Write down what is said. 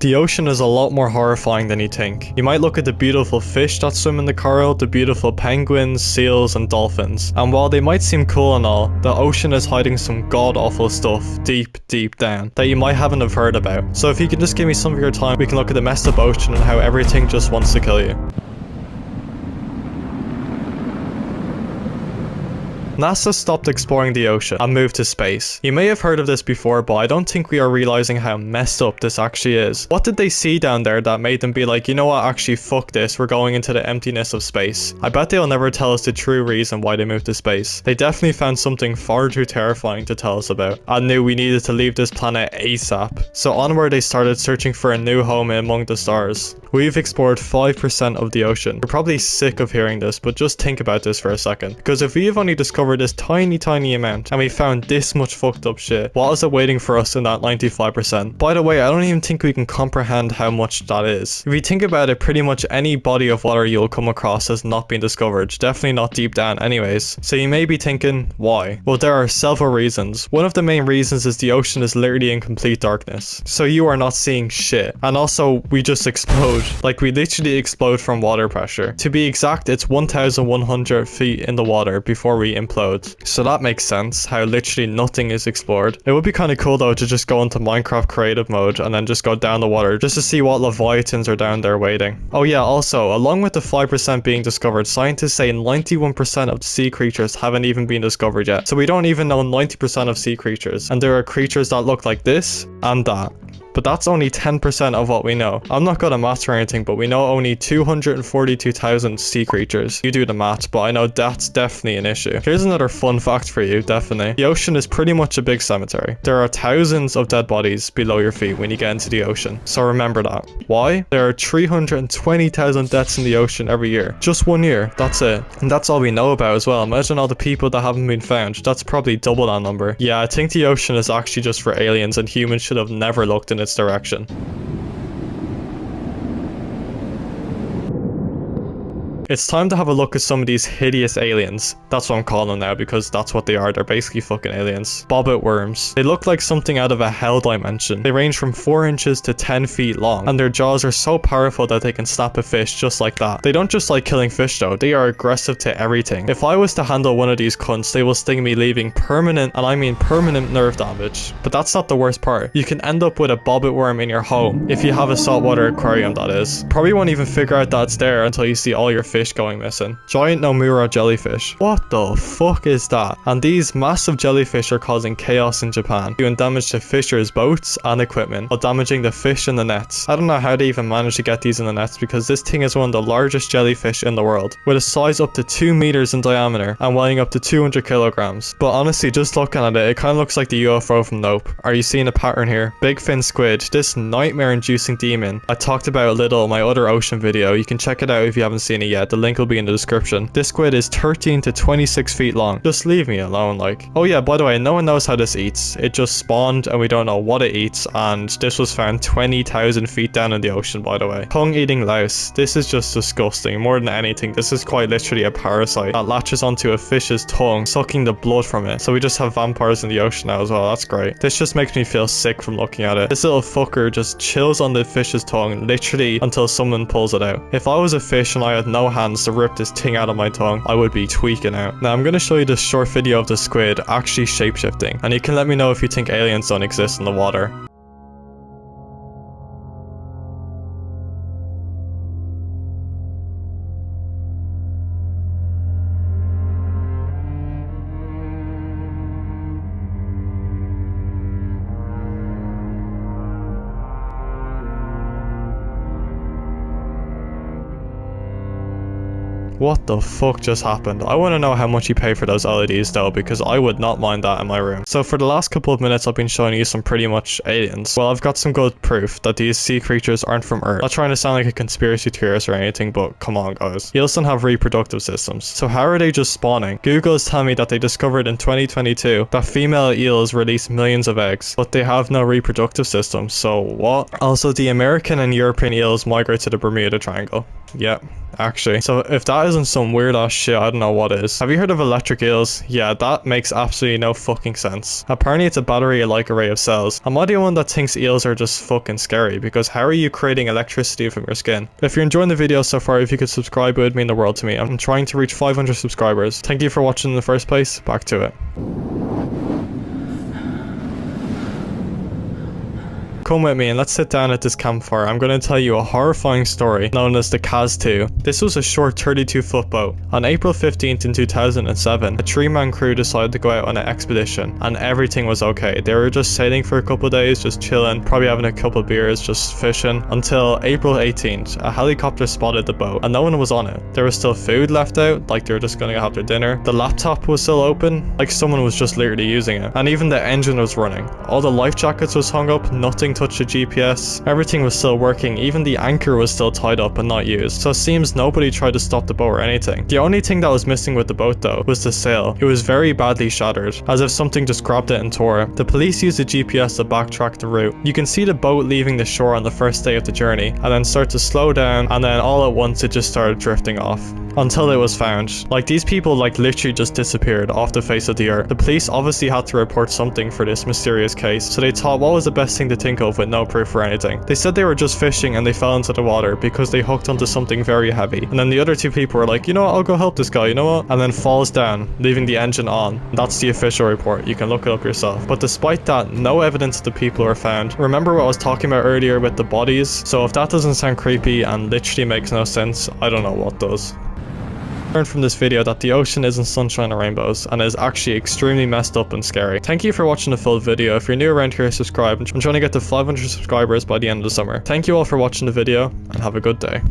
The ocean is a lot more horrifying than you think. You might look at the beautiful fish that swim in the coral, the beautiful penguins, seals, and dolphins. And while they might seem cool and all, the ocean is hiding some god-awful stuff deep, deep down that you might haven't have heard about. So if you can just give me some of your time, we can look at the messed up ocean and how everything just wants to kill you. NASA stopped exploring the ocean and moved to space. You may have heard of this before, but I don't think we are realizing how messed up this actually is. What did they see down there that made them be like, you know what, actually fuck this, we're going into the emptiness of space? I bet they'll never tell us the true reason why they moved to space. They definitely found something far too terrifying to tell us about, and knew we needed to leave this planet ASAP. So onward they started searching for a new home among the stars. We've explored 5% of the ocean. You're probably sick of hearing this, but just think about this for a second. Because if we have only discovered this tiny amount and we found this much fucked up shit, what is it waiting for us in that 95%? By the way, I don't even think we can comprehend how much that is. If you think about it, pretty much any body of water you'll come across has not been discovered, definitely not deep down anyways. So you may be thinking, why? Well, there are several reasons. One of the main reasons is the ocean is literally in complete darkness, so you are not seeing shit. And also, we just explode. Like, we literally explode from water pressure. To be exact, it's 1,100 feet in the water before we implode. So that makes sense, how literally nothing is explored. It would be kind of cool though to just go into Minecraft creative mode and then just go down the water just to see what leviathans are down there waiting. Oh yeah, also, along with the 5% being discovered, scientists say 91% of the sea creatures haven't even been discovered yet. So we don't even know 90% of sea creatures. And there are creatures that look like this and that. But that's only 10% of what we know. I'm not good at maths or anything, but we know only 242,000 sea creatures. You do the maths, but I know that's definitely an issue. Here's another fun fact for you, definitely. The ocean is pretty much a big cemetery. There are thousands of dead bodies below your feet when you get into the ocean. So remember that. Why? There are 320,000 deaths in the ocean every year. Just 1 year, that's it. And that's all we know about as well. Imagine all the people that haven't been found. That's probably double that number. Yeah, I think the ocean is actually just for aliens and humans should have never looked in its direction. It's time to have a look at some of these hideous aliens. That's what I'm calling them now because that's what they are. They're basically fucking aliens. Bobbit worms. They look like something out of a hell dimension. They range from 4 inches to 10 feet long, and their jaws are so powerful that they can snap a fish just like that. They don't just like killing fish though, they are aggressive to everything. If I was to handle one of these cunts, they will sting me, leaving permanent, and I mean permanent, nerve damage. But that's not the worst part. You can end up with a bobbit worm in your home, if you have a saltwater aquarium that is. Probably won't even figure out that it's there until you see all your fish going missing. Giant Nomura jellyfish. What the fuck is that? And these massive jellyfish are causing chaos in Japan, doing damage to fishers' boats and equipment, while damaging the fish in the nets. I don't know how they even managed to get these in the nets because this thing is one of the largest jellyfish in the world, with a size up to 2 meters in diameter and weighing up to 200 kilograms. But honestly, just looking at it, it kind of looks like the UFO from Nope. Are you seeing a pattern here? Big fin squid, this nightmare-inducing demon I talked about a little in my other ocean video. You can check it out if you haven't seen it yet. The link will be in the description. This squid is 13 to 26 feet long. Just leave me alone, like. Oh yeah, by the way, no one knows how this eats. It just spawned and we don't know what it eats, and this was found 20,000 feet down in the ocean, by the way. Tongue-eating louse. This is just disgusting. More than anything, this is quite literally a parasite that latches onto a fish's tongue, sucking the blood from it. So we just have vampires in the ocean now as well. That's great. This just makes me feel sick from looking at it. This little fucker just chills on the fish's tongue, literally until someone pulls it out. If I was a fish and I had no hands to rip this thing out of my tongue, I would be tweaking out. Now I'm going to show you this short video of the squid actually shapeshifting, and you can let me know if you think aliens don't exist in the water. What the fuck just happened? I want to know how much you pay for those LEDs though, because I would not mind that in my room. So for the last couple of minutes I've been showing you some pretty much aliens. Well, I've got some good proof that these sea creatures aren't from Earth. Not trying to sound like a conspiracy theorist or anything, but come on guys. Eels don't have reproductive systems. So how are they just spawning? Google is telling me that they discovered in 2022 that female eels release millions of eggs, but they have no reproductive system. So what? Also, the American and European eels migrate to the Bermuda Triangle. Yep, actually. So if that that isn't some weird ass shit, I don't know what is. Have you heard of electric eels? Yeah, that makes absolutely no fucking sense. Apparently it's a battery-like array of cells. Am I the one that thinks eels are just fucking scary? Because how are you creating electricity from your skin? If you're enjoying the video so far, if you could subscribe, it would mean the world to me. I'm trying to reach 500 subscribers. Thank you for watching in the first place. Back to it. Come with me and let's sit down at this campfire. I'm going to tell you a horrifying story known as the Kaz 2. This was a short 32-foot boat. On April 15th in 2007, a 3-man crew decided to go out on an expedition and everything was okay. They were just sailing for a couple of days, just chilling, probably having a couple of beers, just fishing, until April 18th. A helicopter spotted the boat and no one was on it. There was still food left out, like they were just going to have their dinner. The laptop was still open, like someone was just literally using it. And even the engine was running. All the life jackets was hung up, nothing touched the GPS, everything was still working, even the anchor was still tied up and not used, so it seems nobody tried to stop the boat or anything. The only thing that was missing with the boat though was the sail. It was very badly shattered, as if something just grabbed it and tore it. The police used the GPS to backtrack the route. You can see the boat leaving the shore on the first day of the journey, and then start to slow down, and then all at once it just started drifting off. Until it was found. Like, these people like literally just disappeared off the face of the earth. The police obviously had to report something for this mysterious case, so they thought what was the best thing to think of with no proof or anything. They said they were just fishing and they fell into the water because they hooked onto something very heavy. And then the other 2 people were like, you know what, I'll go help this guy, you know what? And then falls down, leaving the engine on. That's the official report. You can look it up yourself. But despite that, no evidence of the people were found. Remember what I was talking about earlier with the bodies? So if that doesn't sound creepy and literally makes no sense, I don't know what does. Learned from this video that the ocean isn't sunshine and rainbows and is actually extremely messed up and scary. Thank you for watching the full video. If you're new around here, subscribe. I'm trying to get to 500 subscribers by the end of the summer. Thank you all for watching the video and have a good day.